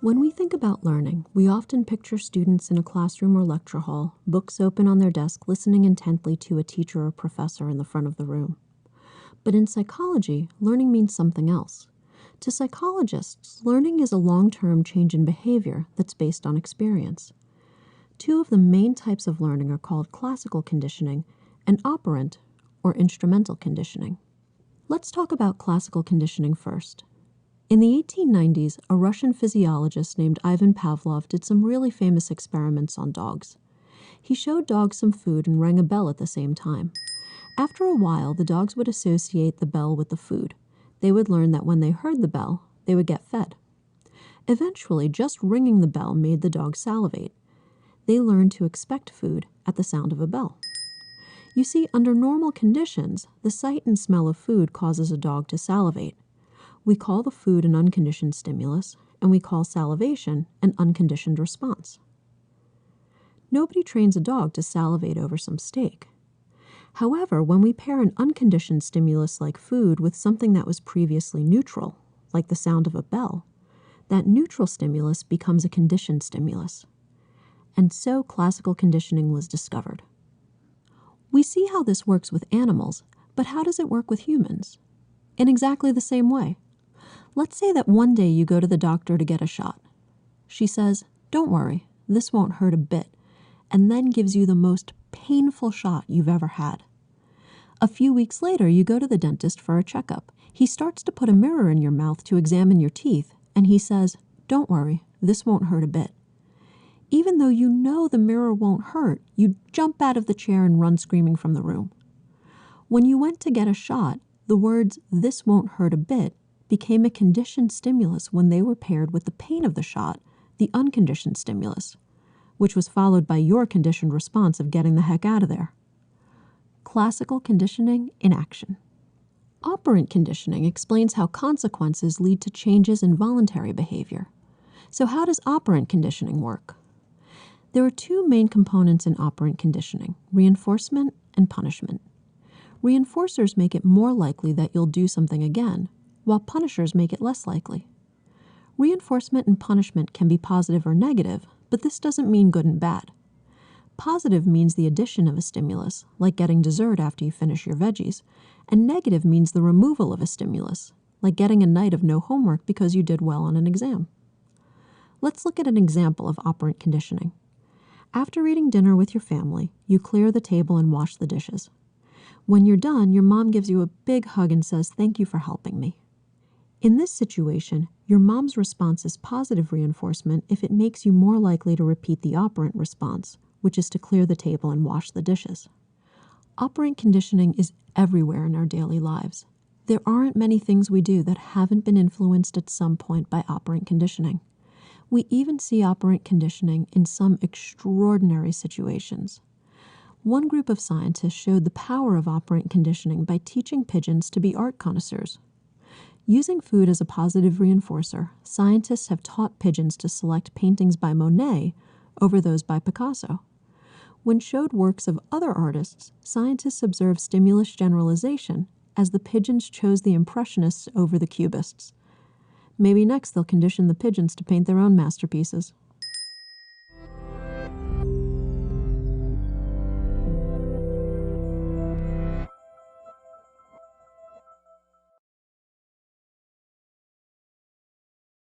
When we think about learning, we often picture students in a classroom or lecture hall, books open on their desk, listening intently to a teacher or professor in the front of the room. But in psychology, learning means something else. To psychologists, learning is a long-term change in behavior that's based on experience. Two of the main types of learning are called classical conditioning and operant or instrumental conditioning. Let's talk about classical conditioning first. In the 1890s, a Russian physiologist named Ivan Pavlov did some really famous experiments on dogs. He showed dogs some food and rang a bell at the same time. After a while, the dogs would associate the bell with the food. They would learn that when they heard the bell, they would get fed. Eventually, just ringing the bell made the dogs salivate. They learned to expect food at the sound of a bell. You see, under normal conditions, the sight and smell of food causes a dog to salivate. We call the food an unconditioned stimulus, and we call salivation an unconditioned response. Nobody trains a dog to salivate over some steak. However, when we pair an unconditioned stimulus like food with something that was previously neutral, like the sound of a bell, that neutral stimulus becomes a conditioned stimulus. And so classical conditioning was discovered. We see how this works with animals, but how does it work with humans? In exactly the same way. Let's say that one day you go to the doctor to get a shot. She says, "Don't worry, this won't hurt a bit," and then gives you the most painful shot you've ever had. A few weeks later, you go to the dentist for a checkup. He starts to put a mirror in your mouth to examine your teeth, and he says, "Don't worry, this won't hurt a bit." Even though you know the mirror won't hurt, you jump out of the chair and run screaming from the room. When you went to get a shot, the words, "this won't hurt a bit," became a conditioned stimulus when they were paired with the pain of the shot, the unconditioned stimulus, which was followed by your conditioned response of getting the heck out of there. Classical conditioning in action. Operant conditioning explains how consequences lead to changes in voluntary behavior. So how does operant conditioning work? There are two main components in operant conditioning: reinforcement and punishment. Reinforcers make it more likely that you'll do something again, while punishers make it less likely. Reinforcement and punishment can be positive or negative, but this doesn't mean good and bad. Positive means the addition of a stimulus, like getting dessert after you finish your veggies, and negative means the removal of a stimulus, like getting a night of no homework because you did well on an exam. Let's look at an example of operant conditioning. After eating dinner with your family, you clear the table and wash the dishes. When you're done, your mom gives you a big hug and says, "Thank you for helping me." In this situation, your mom's response is positive reinforcement if it makes you more likely to repeat the operant response, which is to clear the table and wash the dishes. Operant conditioning is everywhere in our daily lives. There aren't many things we do that haven't been influenced at some point by operant conditioning. We even see operant conditioning in some extraordinary situations. One group of scientists showed the power of operant conditioning by teaching pigeons to be art connoisseurs. Using food as a positive reinforcer, scientists have taught pigeons to select paintings by Monet over those by Picasso. When showed works of other artists, scientists observed stimulus generalization as the pigeons chose the Impressionists over the Cubists. Maybe next they'll condition the pigeons to paint their own masterpieces.